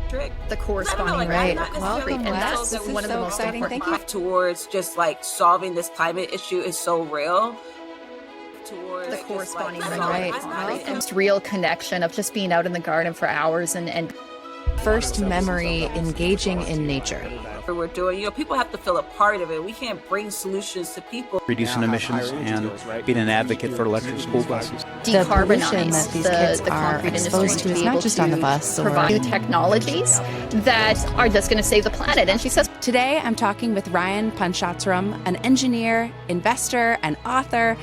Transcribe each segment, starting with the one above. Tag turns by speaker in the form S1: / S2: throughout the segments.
S1: electric.
S2: The corresponding
S1: right.
S2: and that's one of the most important
S1: parts towards just like solving this climate issue is so real.
S2: The corresponding and real connection of just being out in the garden for hours and
S3: first memory engaging in nature.
S1: We're doing, people have to feel a part of it. We can't bring solutions to people.
S4: Reducing emissions and being an advocate for electric school buses.
S2: Decarbonize
S3: that these kids
S2: the
S3: are
S2: concrete
S3: exposed to is not just on the bus.
S2: Provide new technologies that are just going to save the planet. And she says,
S3: today I'm talking with Ryan Panchadsaram, an engineer, investor, and author.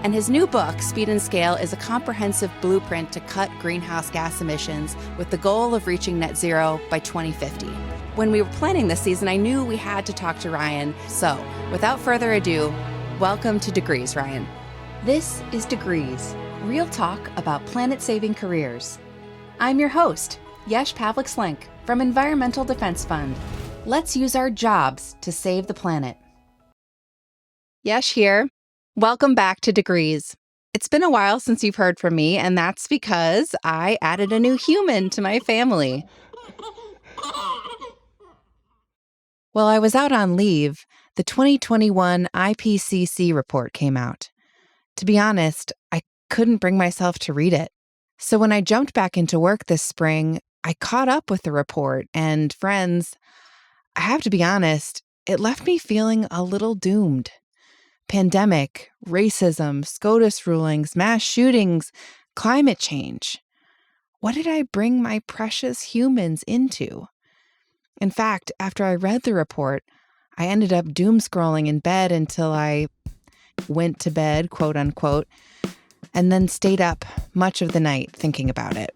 S3: And his new book, Speed and Scale, is a comprehensive blueprint to cut greenhouse gas emissions with the goal of reaching net zero by 2050. When we were planning this season, I knew we had to talk to Ryan. So, without further ado, welcome to Degrees, Ryan. This is Degrees, real talk about planet-saving careers. I'm your host, Yesh Pavlik-Slink from Environmental Defense Fund. Let's use our jobs to save the planet. Yesh here. Welcome back to Degrees. It's been a while since you've heard from me, and that's because I added a new human to my family. While I was out on leave, the 2021 IPCC report came out. To be honest, I couldn't bring myself to read it. So when I jumped back into work this spring, I caught up with the report, and friends, I have to be honest, it left me feeling a little doomed. Pandemic, racism, SCOTUS rulings, mass shootings, climate change. What did I bring my precious humans into? In fact, after I read the report, I ended up doom scrolling in bed until I went to bed, quote unquote, and then stayed up much of the night thinking about it.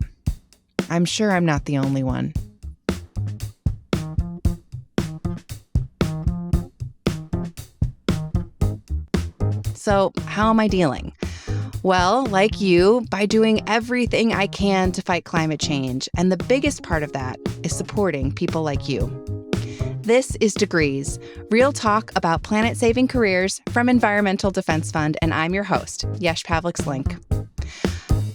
S3: I'm sure I'm not the only one. So, how am I dealing? Well, like you, by doing everything I can to fight climate change, and the biggest part of that is supporting people like you. This is Degrees, real talk about planet-saving careers from Environmental Defense Fund, and I'm your host, Yesh Pavlik-Slink.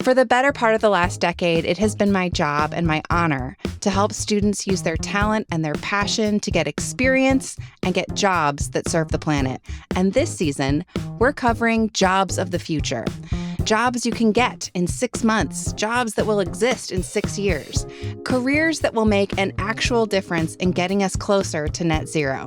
S3: For the better part of the last decade, it has been my job and my honor to help students use their talent and their passion to get experience and get jobs that serve the planet. And this season, we're covering jobs of the future. Jobs you can get in 6 months, jobs that will exist in 6 years, careers that will make an actual difference in getting us closer to net zero.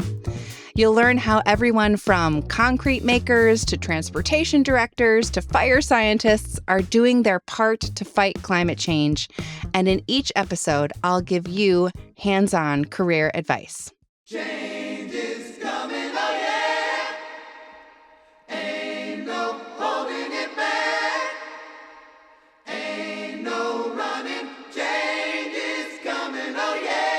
S3: You'll learn how everyone from concrete makers to transportation directors to fire scientists are doing their part to fight climate change. And in each episode, I'll give you hands-on career advice.
S5: Change is coming, oh yeah. Ain't no holding it back. Ain't no running. Change is coming, oh yeah.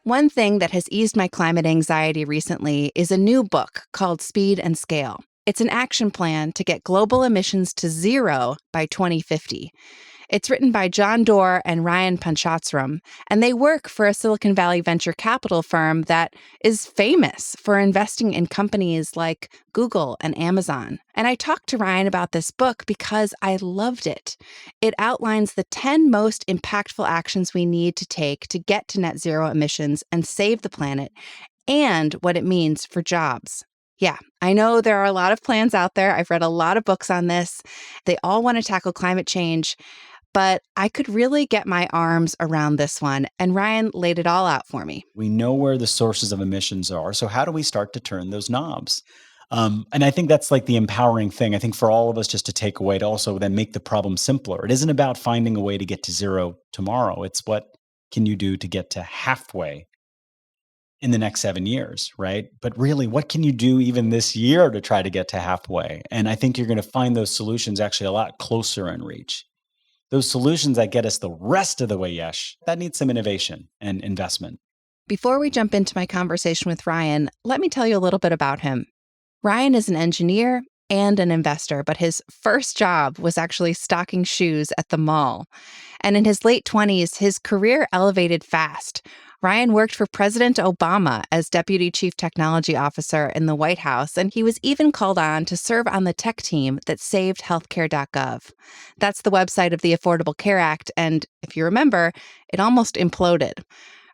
S3: One thing that has eased my climate anxiety recently is a new book called Speed and Scale. It's an action plan to get global emissions to zero by 2050. It's written by John Doerr and Ryan Panchadsaram, and they work for a Silicon Valley venture capital firm that is famous for investing in companies like Google and Amazon. And I talked to Ryan about this book because I loved it. It outlines the 10 most impactful actions we need to take to get to net zero emissions and save the planet, and what it means for jobs. Yeah, I know there are a lot of plans out there. I've read a lot of books on this. They all want to tackle climate change, but I could really get my arms around this one, and Ryan laid it all out for me.
S6: We know where the sources of emissions are, so how do we start to turn those knobs? And I think that's like the empowering thing, I think, for all of us just to take away to also then make the problem simpler. It isn't about finding a way to get to zero tomorrow. It's what can you do to get to halfway in the next 7 years, right? But really, what can you do even this year to try to get to halfway? And I think you're going to find those solutions actually a lot closer in reach. Those solutions that get us the rest of the way, Yesh, that needs some innovation and investment.
S3: Before we jump into my conversation with Ryan, let me tell you a little bit about him. Ryan is an engineer and an investor, but his first job was actually stocking shoes at the mall. And in his late 20s, his career elevated fast. Ryan worked for President Obama as Deputy Chief Technology Officer in the White House, and he was even called on to serve on the tech team that saved healthcare.gov. That's the website of the Affordable Care Act, and if you remember, it almost imploded.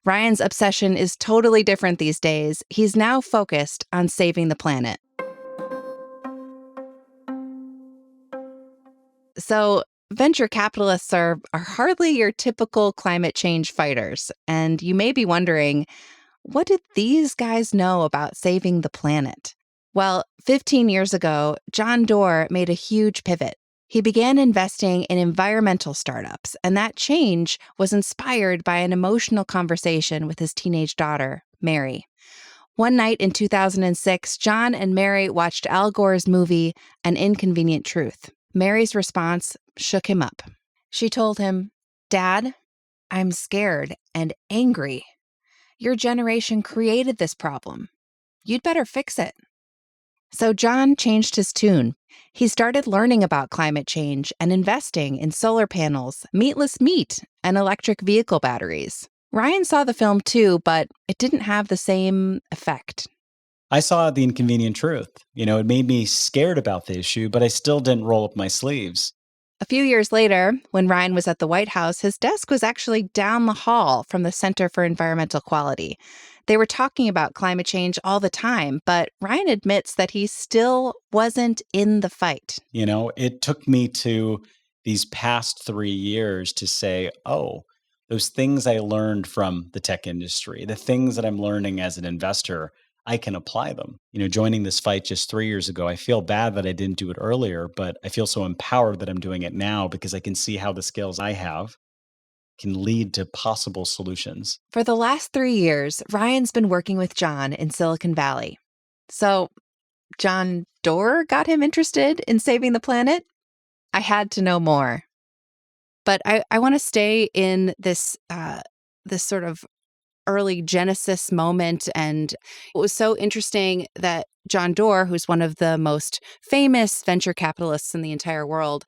S3: Ryan's obsession is totally different these days. He's now focused on saving the planet. So, venture capitalists are hardly your typical climate change fighters. And you may be wondering, what did these guys know about saving the planet? Well, 15 years ago, John Doerr made a huge pivot. He began investing in environmental startups, and that change was inspired by an emotional conversation with his teenage daughter, Mary. One night in 2006, John and Mary watched Al Gore's movie, An Inconvenient Truth. Mary's response shook him up. She told him, "Dad, I'm scared and angry. Your generation created this problem. You'd better fix it." So John changed his tune. He started learning about climate change and investing in solar panels, meatless meat, and electric vehicle batteries. Ryan saw the film too, but it didn't have the same effect.
S6: I saw The Inconvenient Truth. It made me scared about the issue, but I still didn't roll up my sleeves.
S3: A few years later, when Ryan was at the White House, his desk was actually down the hall from the Center for Environmental Quality. They were talking about climate change all the time, but Ryan admits that he still wasn't in the fight.
S6: It took me to these past 3 years to say, oh, those things I learned from the tech industry, the things that I'm learning as an investor, I can apply them. Joining this fight just 3 years ago, I feel bad that I didn't do it earlier, but I feel so empowered that I'm doing it now because I can see how the skills I have can lead to possible solutions.
S3: For the last 3 years, Ryan's been working with John in Silicon Valley. So, John Doerr got him interested in saving the planet? I had to know more. But I want to stay in this sort of early Genesis moment. And it was so interesting that John Doerr, who's one of the most famous venture capitalists in the entire world,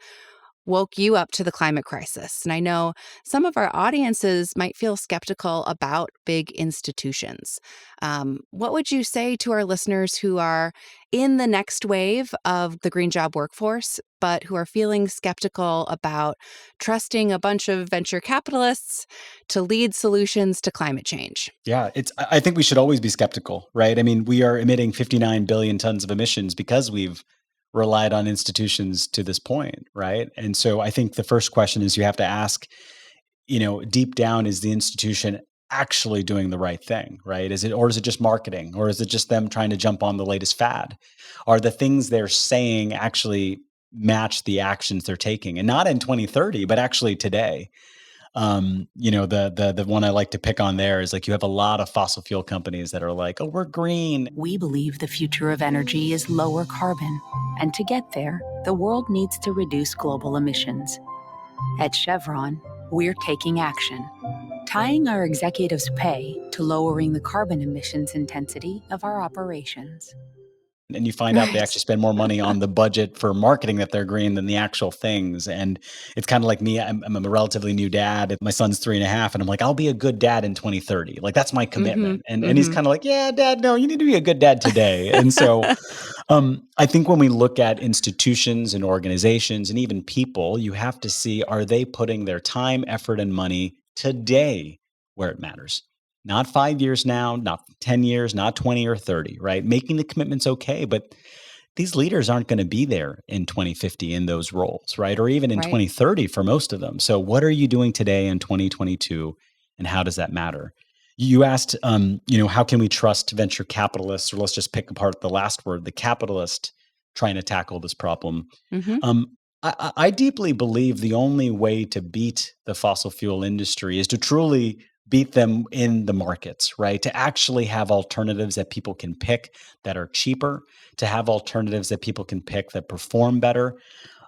S3: woke you up to the climate crisis. And I know some of our audiences might feel skeptical about big institutions. What would you say to our listeners who are in the next wave of the green job workforce, but who are feeling skeptical about trusting a bunch of venture capitalists to lead solutions to climate change?
S6: Yeah, I think we should always be skeptical, right? I mean, we are emitting 59 billion tons of emissions because we've relied on institutions to this point, right? And so I think the first question is you have to ask, deep down, is the institution actually doing the right thing, right? Is it just marketing, or is it just them trying to jump on the latest fad? Are the things they're saying actually match the actions they're taking? And not in 2030, but actually today. The one I like to pick on there is like you have a lot of fossil fuel companies that are like, oh, we're green.
S7: We believe the future of energy is lower carbon. And to get there, the world needs to reduce global emissions. At Chevron, we're taking action, tying our executives' pay to lowering the carbon emissions intensity of our operations.
S6: And you find out they actually spend more money on the budget for marketing that they're green than the actual things. And it's kind of like me. I'm a relatively new dad. My son's 3.5, and I'm like, I'll be a good dad in 2030. Like, that's my commitment. And he's kind of like, yeah, Dad, no, you need to be a good dad today. And so I think when we look at institutions and organizations and even people, you have to see, are they putting their time, effort, and money today where it matters? Not 5 years now, not 10 years, not 20 or 30, right? Making the commitment's okay, but these leaders aren't going to be there in 2050 in those roles, right? Or even in 2030 for most of them. So what are you doing today in 2022, and how does that matter? You asked, how can we trust venture capitalists, or let's just pick apart the last word, the capitalist trying to tackle this problem. I deeply believe the only way to beat the fossil fuel industry is to truly beat them in the markets, right? To actually have alternatives that people can pick that are cheaper, to have alternatives that people can pick that perform better,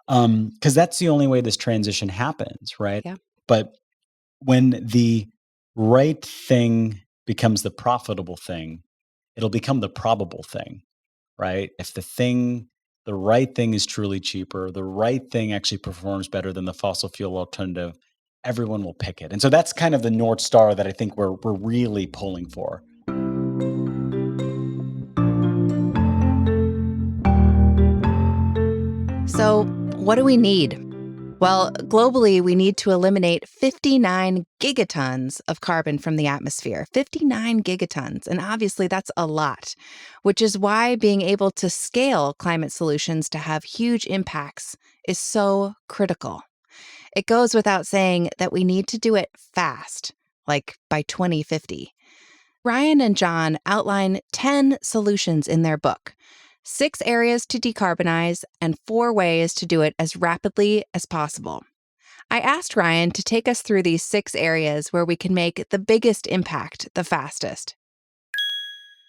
S6: because that's the only way this transition happens, right? Yeah. But when the right thing becomes the profitable thing, it'll become the probable thing, right? If the right thing is truly cheaper, the right thing actually performs better than the fossil fuel alternative, everyone will pick it. And so that's kind of the North Star that I think we're really pulling for.
S3: So, what do we need? Well, globally, we need to eliminate 59 gigatons of carbon from the atmosphere. 59 gigatons. And obviously, that's a lot, which is why being able to scale climate solutions to have huge impacts is so critical. It goes without saying that we need to do it fast, like by 2050. Ryan and John outline 10 solutions in their book. 6 areas to decarbonize, and 4 ways to do it as rapidly as possible. I asked Ryan to take us through these 6 areas where we can make the biggest impact the fastest.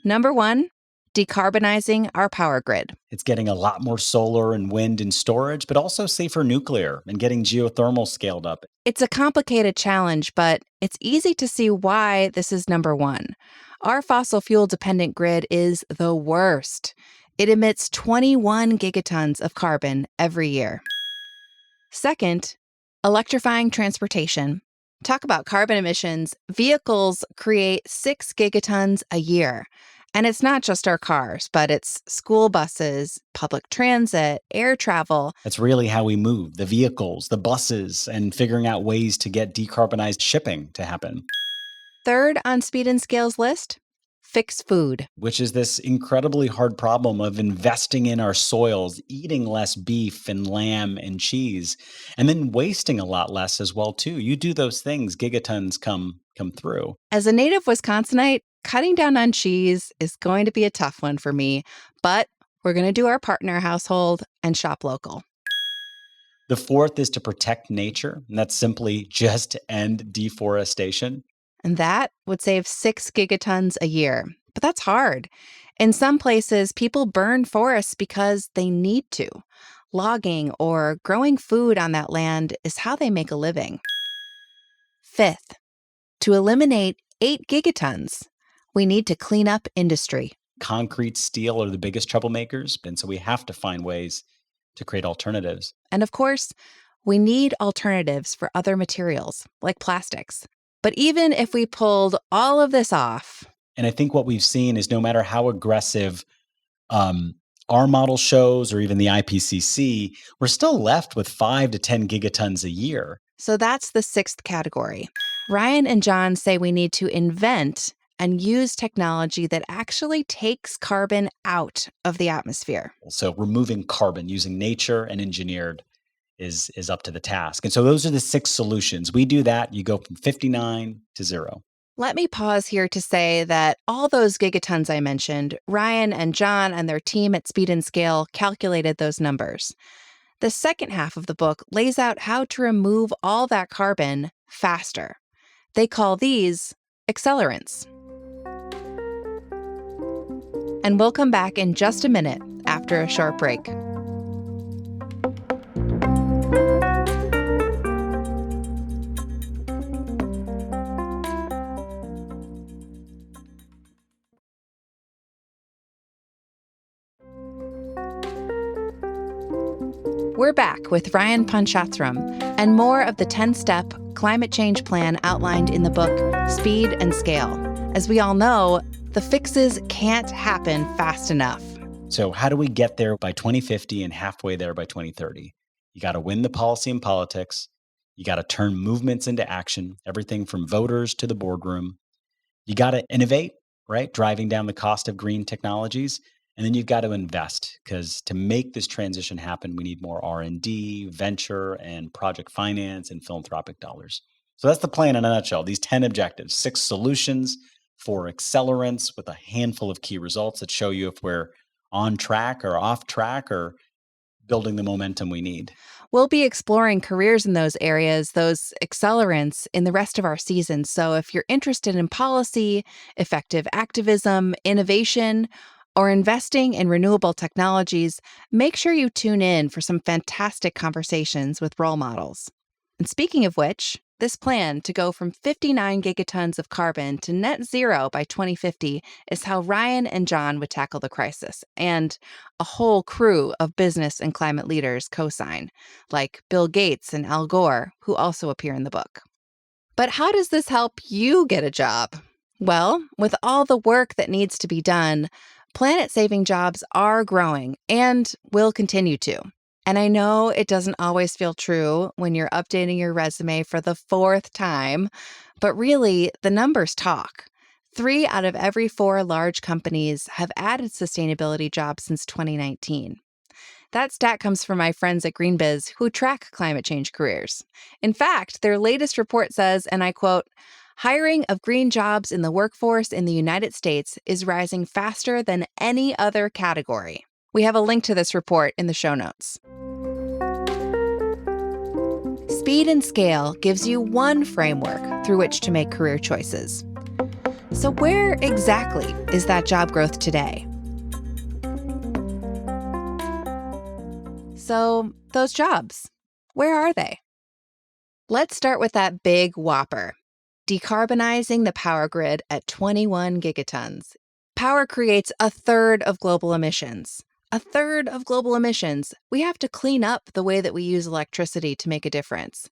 S3: Number 1, decarbonizing our power grid.
S6: It's getting a lot more solar and wind and storage, but also safer nuclear and getting geothermal scaled up.
S3: It's a complicated challenge, but it's easy to see why this is number 1. Our fossil fuel-dependent grid is the worst. It emits 21 gigatons of carbon every year. Second, electrifying transportation. Talk about carbon emissions. Vehicles create 6 gigatons a year. And it's not just our cars, but it's school buses, public transit, air travel.
S6: That's really how we move, the vehicles, the buses, and figuring out ways to get decarbonized shipping to happen.
S3: Third on Speed and Scale's list, fix food.
S6: Which is this incredibly hard problem of investing in our soils, eating less beef and lamb and cheese, and then wasting a lot less as well, too. You do those things, gigatons come through.
S3: As a native Wisconsinite, cutting down on cheese is going to be a tough one for me, but we're going to do our part in our household and shop local.
S6: The fourth is to protect nature, and that's simply just end deforestation.
S3: And that would save 6 gigatons a year. But that's hard. In some places, people burn forests because they need to. Logging or growing food on that land is how they make a living. Fifth, to eliminate 8 gigatons, we need to clean up industry.
S6: Concrete, steel are the biggest troublemakers, and so we have to find ways to create alternatives.
S3: And of course, we need alternatives for other materials, like plastics. But even if we pulled all of this off...
S6: And I think what we've seen is no matter how aggressive our model shows or even the IPCC, we're still left with 5 to 10 gigatons a year.
S3: So that's the 6th category. Ryan and John say we need to invent and use technology that actually takes carbon out of the atmosphere.
S6: So removing carbon using nature and engineered is up to the task. And so those are the 6 solutions. We do that, you go from 59 to 0.
S3: Let me pause here to say that all those gigatons I mentioned, Ryan and John and their team at Speed and Scale calculated those numbers. The second half of the book lays out how to remove all that carbon faster. They call these accelerants. And we'll come back in just a minute after a short break. We're back with Ryan Panchadsaram and more of the 10-step climate change plan outlined in the book Speed and Scale. As we all know, the fixes can't happen fast enough.
S6: So how do we get there by 2050 and halfway there by 2030? You got to win the policy and politics. You got to turn movements into action, everything from voters to the boardroom. You got to innovate, right? Driving down the cost of green technologies. And then you've got to invest, because to make this transition happen, we need more R&D, venture, and project finance and philanthropic dollars. So that's the plan in a nutshell. These 10 objectives, 6 solutions, 4 accelerants with a handful of key results that show you if we're on track or off track or building the momentum we need.
S3: We'll be exploring careers in those areas, those accelerants, in the rest of our season. So if you're interested in policy, effective activism, innovation, or investing in renewable technologies, make sure you tune in for some fantastic conversations with role models. And speaking of which, This plan to go from 59 gigatons of carbon to net zero by 2050 is how Ryan and John would tackle the crisis, and a whole crew of business and climate leaders co-sign, like Bill Gates and Al Gore, who also appear in the book. But how does this help you get a job? Well, with all the work that needs to be done, planet-saving jobs are growing and will continue to. And I know it doesn't always feel true when you're updating your resume for the 4th time, but really, the numbers talk. 3 out of every 4 large companies have added sustainability jobs since 2019. That stat comes from my friends at GreenBiz who track climate change careers. In fact, their latest report says, and I quote, "Hiring of green jobs in the workforce in the United States is rising faster than any other category." We have a link to this report in the show notes. Speed and scale gives you one framework through which to make career choices. So where exactly is that job growth today? So those jobs, where are they? Let's start with that big whopper, decarbonizing the power grid at 21 gigatons. Power creates a third of global emissions. A third of global emissions. We have to clean up the way that we use electricity to make a difference.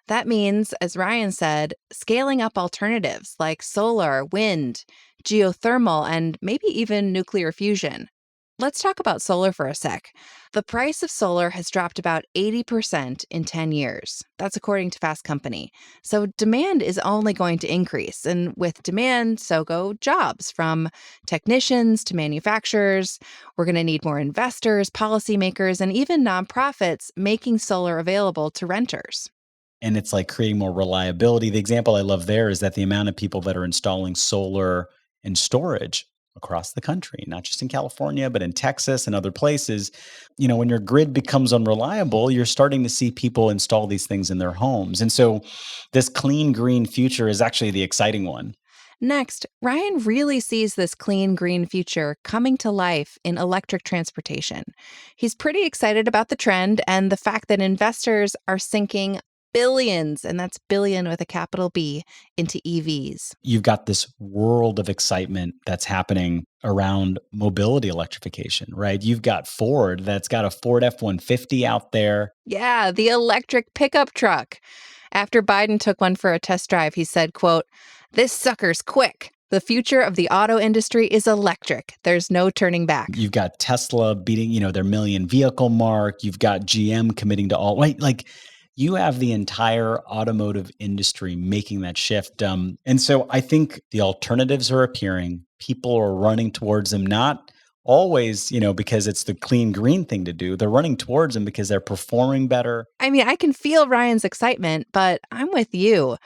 S3: That means, as Ryan said, scaling up alternatives like solar, wind, geothermal, and maybe even nuclear fusion. Let's talk about solar for a sec. The price of solar has dropped about 80% in 10 years. That's according to Fast Company. So demand is only going to increase. And with demand, so go jobs, from technicians to manufacturers. We're going to need more investors, policymakers, and even nonprofits making solar available to renters.
S6: And it's like creating more reliability. The example I love there is that the amount of people that are installing solar and storage across the country, not just in California, but in Texas and other places. When your grid becomes unreliable, you're starting to see people install these things in their homes. And so this clean, green future is actually the exciting one.
S3: Next, Ryan really sees this clean, green future coming to life in electric transportation. He's pretty excited about the trend and the fact that investors are sinking billions, and that's billion with a capital B, into EVs.
S6: You've got this world of excitement that's happening around mobility electrification, right? You've got Ford that's got a Ford F-150 out there.
S3: Yeah, the electric pickup truck. After Biden took one for a test drive, he said, quote, "This sucker's quick. The future of the auto industry is electric. There's no turning back."
S6: You've got Tesla beating, their million vehicle mark. You've got GM committing to all, right? Like, you have the entire automotive industry making that shift. And so I think the alternatives are appearing. People are running towards them, not always, because it's the clean green thing to do. They're running towards them because they're performing better.
S3: I mean, I can feel Ryan's excitement, but I'm with you.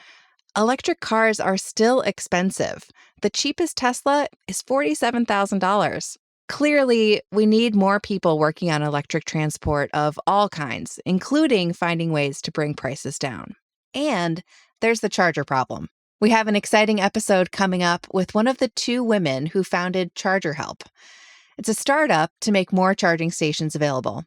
S3: Electric cars are still expensive. The cheapest Tesla is $47,000. Clearly, we need more people working on electric transport of all kinds, including finding ways to bring prices down. And there's the charger problem. We have an exciting episode coming up with one of the 2 women who founded Charger Help. It's a startup to make more charging stations available.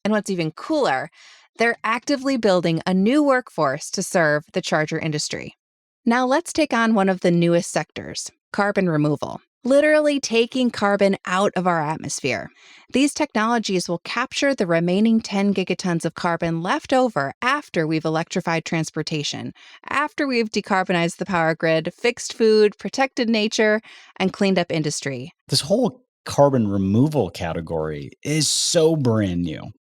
S3: And what's even cooler, they're actively building a new workforce to serve the charger industry. Now let's take on one of the newest sectors, carbon removal. Literally taking carbon out of our atmosphere. These technologies will capture the remaining 10 gigatons of carbon left over after we've electrified transportation, after we've decarbonized the power grid, fixed food, protected nature, and cleaned up industry.
S6: This whole carbon removal category is so brand new.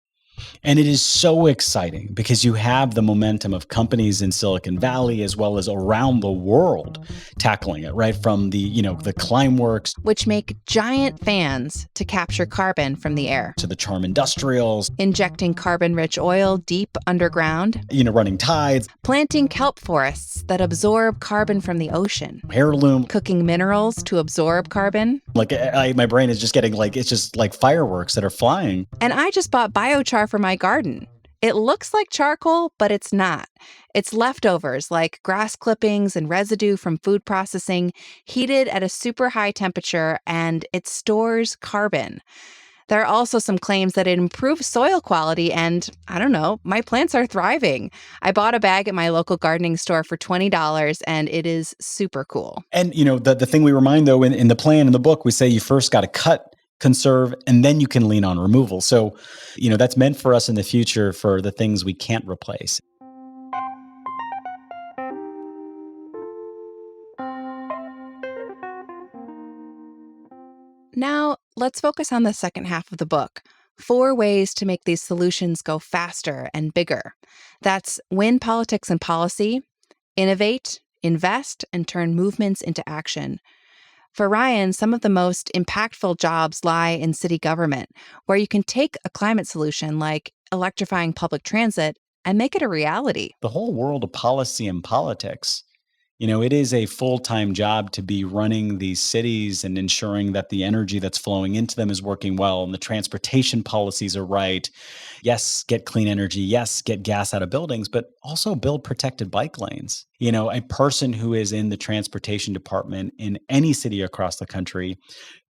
S6: And it is so exciting because you have the momentum of companies in Silicon Valley as well as around the world tackling it, right? From the Climeworks,
S3: which make giant fans to capture carbon from the air,
S6: to the Charm Industrials,
S3: injecting carbon-rich oil deep underground,
S6: running tides,
S3: planting kelp forests that absorb carbon from the ocean,
S6: heirloom,
S3: cooking minerals to absorb carbon.
S6: My brain is just getting it's just like fireworks that are flying.
S3: And I just bought biochar for my garden. It looks like charcoal, but it's not. It's leftovers like grass clippings and residue from food processing, heated at a super high temperature, and it stores carbon. There are also some claims that it improves soil quality and, I don't know, my plants are thriving. I bought a bag at my local gardening store for $20 and it is super cool.
S6: And, the thing we remind, though, in the plan, in the book, we say you first got to cut, conserve, and then you can lean on removal. So, that's meant for us in the future for the things we can't replace.
S3: Now, let's focus on the second half of the book. 4 ways to make these solutions go faster and bigger. That's win politics and policy, innovate, invest, and turn movements into action. For Ryan, some of the most impactful jobs lie in city government, where you can take a climate solution like electrifying public transit and make it a reality.
S6: The whole world of policy and politics, it is a full-time job to be running these cities and ensuring that the energy that's flowing into them is working well and the transportation policies are right. Yes, get clean energy. Yes, get gas out of buildings, but also build protected bike lanes. A person who is in the transportation department in any city across the country,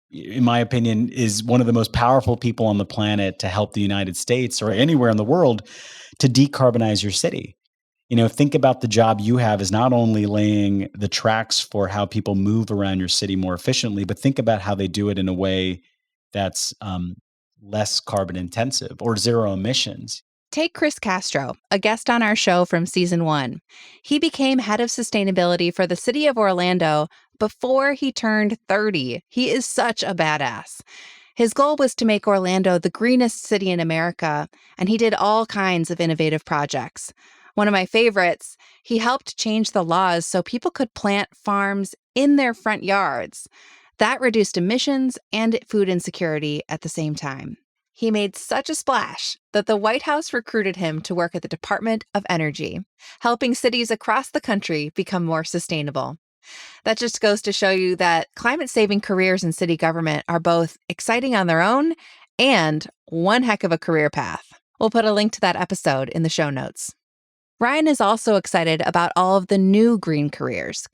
S6: in my opinion, is one of the most powerful people on the planet to help the United States or anywhere in the world to decarbonize your city. Think about the job you have is not only laying the tracks for how people move around your city more efficiently, but think about how they do it in a way that's less carbon intensive or zero emissions.
S3: Take Chris Castro, a guest on our show from season 1. He became head of sustainability for the city of Orlando before he turned 30. He is such a badass. His goal was to make Orlando the greenest city in America, and he did all kinds of innovative projects. One of my favorites, he helped change the laws so people could plant farms in their front yards. That reduced emissions and food insecurity at the same time. He made such a splash that the White House recruited him to work at the Department of Energy, helping cities across the country become more sustainable. That just goes to show you that climate-saving careers in city government are both exciting on their own and one heck of a career path. We'll put a link to that episode in the show notes. Ryan is also excited about all of the new green careers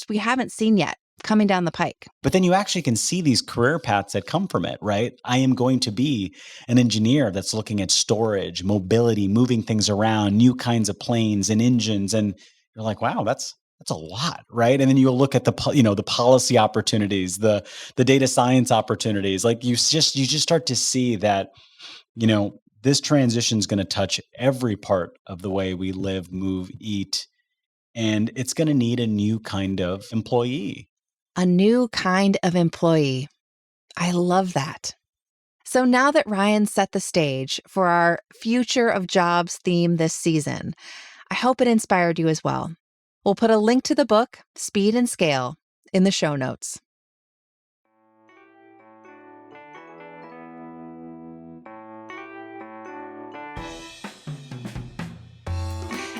S3: we haven't seen yet coming down the pike.
S6: But then you actually can see these career paths that come from it, right? I am going to be an engineer that's looking at storage, mobility, moving things around, new kinds of planes and engines. And you're like, wow, that's a lot, right? And then you'll look at the policy opportunities, the data science opportunities. Like you just start to see that, this transition is going to touch every part of the way we live, move, eat, and it's going to need a new kind of employee.
S3: A new kind of employee. I love that. So now that Ryan set the stage for our Future of Jobs theme this season, I hope it inspired you as well. We'll put a link to the book, Speed and Scale, in the show notes.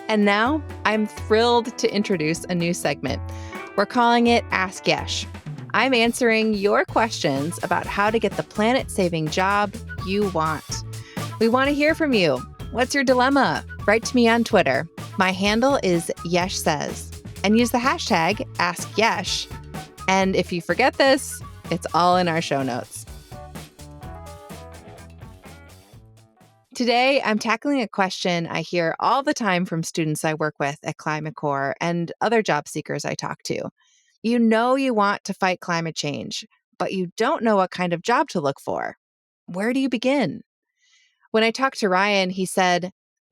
S3: And now I'm thrilled to introduce a new segment. We're calling it Ask Yesh. I'm answering your questions about how to get the planet-saving job you want. We want to hear from you. What's your dilemma? Write to me on Twitter. My handle is Yesh Says. And use the hashtag AskYesh. And if you forget this, it's all in our show notes. Today, I'm tackling a question I hear all the time from students I work with at Climate Corps and other job seekers I talk to. You know you want to fight climate change, but you don't know what kind of job to look for. Where do you begin? When I talked to Ryan, he said,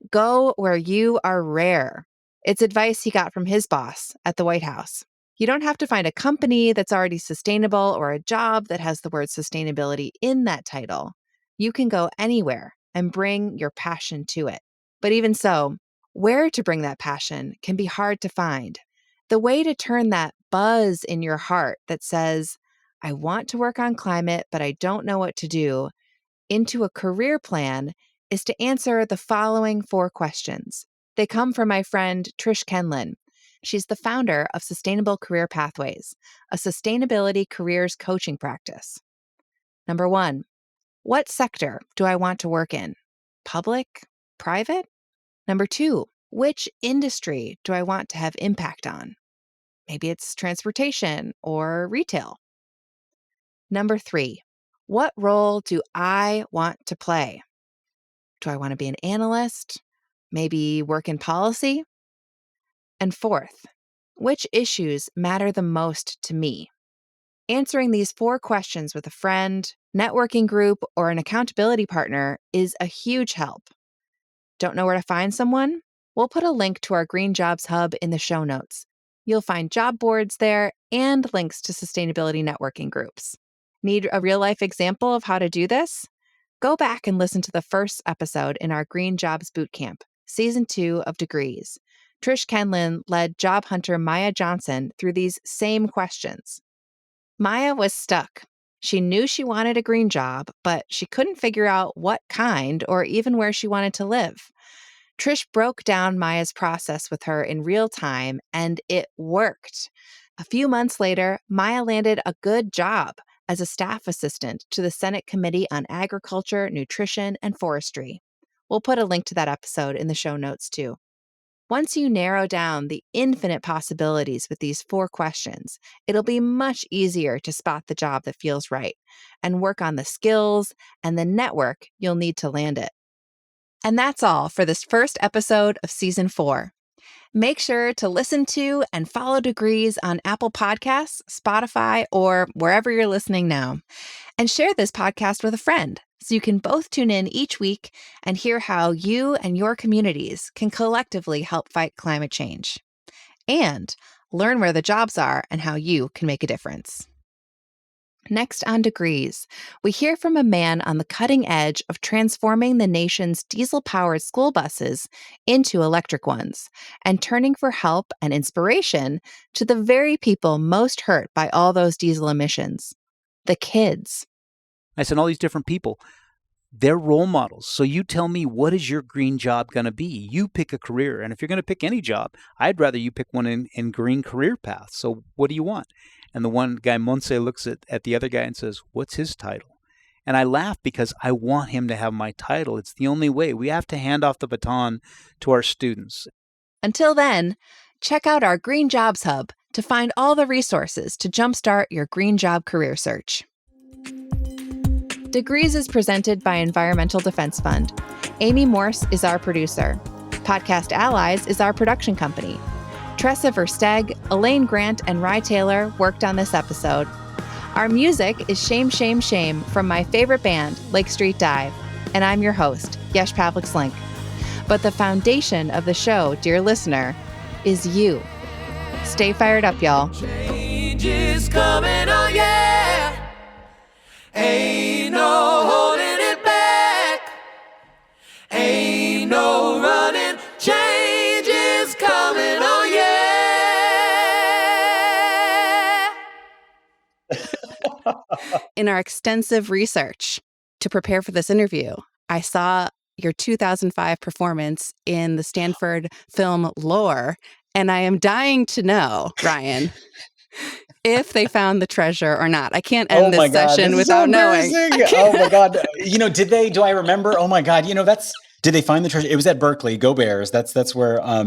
S3: go where you are rare. It's advice he got from his boss at the White House. You don't have to find a company that's already sustainable or a job that has the word sustainability in that title. You can go anywhere and bring your passion to it. But even so, where to bring that passion can be hard to find. The way to turn that buzz in your heart that says, I want to work on climate, but I don't know what to do, into a career plan is to answer the following 4 questions. They come from my friend Trish Kenlin. She's the founder of Sustainable Career Pathways, a sustainability careers coaching practice. Number 1, what sector do I want to work in? Public? Private? Number 2, which industry do I want to have impact on? Maybe it's transportation or retail. Number 3, What role do I want to play? Do I want to be an analyst? Maybe work in policy? And fourth, which issues matter the most to me? Answering these 4 questions with a friend, networking group, or an accountability partner is a huge help. Don't know where to find someone? We'll put a link to our Green Jobs Hub in the show notes. You'll find job boards there and links to sustainability networking groups. Need a real-life example of how to do this? Go back and listen to the first episode in our Green Jobs Bootcamp, Season 2 of Degrees. Trish Kenlin led job hunter Maya Johnson through these same questions. Maya was stuck. She knew she wanted a green job, but she couldn't figure out what kind or even where she wanted to live. Trish broke down Maya's process with her in real time, and it worked. A few months later, Maya landed a good job as a staff assistant to the Senate Committee on Agriculture, Nutrition, and Forestry. We'll put a link to that episode in the show notes, too. Once you narrow down the infinite possibilities with these 4 questions, it'll be much easier to spot the job that feels right and work on the skills and the network you'll need to land it. And that's all for this first episode of Season 4. Make sure to listen to and follow Degrees on Apple Podcasts, Spotify, or wherever you're listening now. And share this podcast with a friend so you can both tune in each week and hear how you and your communities can collectively help fight climate change. And learn where the jobs are and how you can make a difference. Next on Degrees, we hear from a man on the cutting edge of transforming the nation's diesel-powered school buses into electric ones and turning for help and inspiration to the very people most hurt by all those diesel emissions, the kids.
S4: I said, all these different people, they're role models. So you tell me, what is your green job going to be? You pick a career. And if you're going to pick any job, I'd rather you pick one in green career path. So what do you want? And the one guy, Monse, looks at the other guy and says, what's his title? And I laugh because I want him to have my title. It's the only way. We have to hand off the baton to our students.
S3: Until then, check out our Green Jobs Hub to find all the resources to jumpstart your green job career search. Degrees is presented by Environmental Defense Fund. Amy Morse is our producer. Podcast Allies is our production company. Tressa Versteg, Elaine Grant, and Rye Taylor worked on this episode. Our music is Shame, Shame, Shame from my favorite band, Lake Street Dive. And I'm your host, Yesh Pavlik-Slink. But the foundation of the show, dear listener, is you. Stay fired up, y'all.
S5: Change is coming, oh yeah. Ain't no holding it back. Ain't no running. Change is coming, oh yeah.
S3: In our extensive research to prepare for this interview, I saw your 2005 performance in the Stanford film Lore, and I am dying to know, Ryan, if they found the treasure or not. I can't end this session without knowing.
S6: Oh my God. Did they? Do I remember? Oh my God. Did they find the treasure? It was at Berkeley. Go Bears. That's where I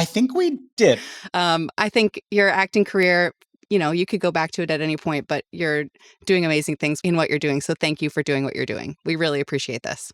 S6: think we did.
S3: I think your acting career, you could go back to it at any point, but you're doing amazing things in what you're doing. So thank you for doing what you're doing. We really appreciate this.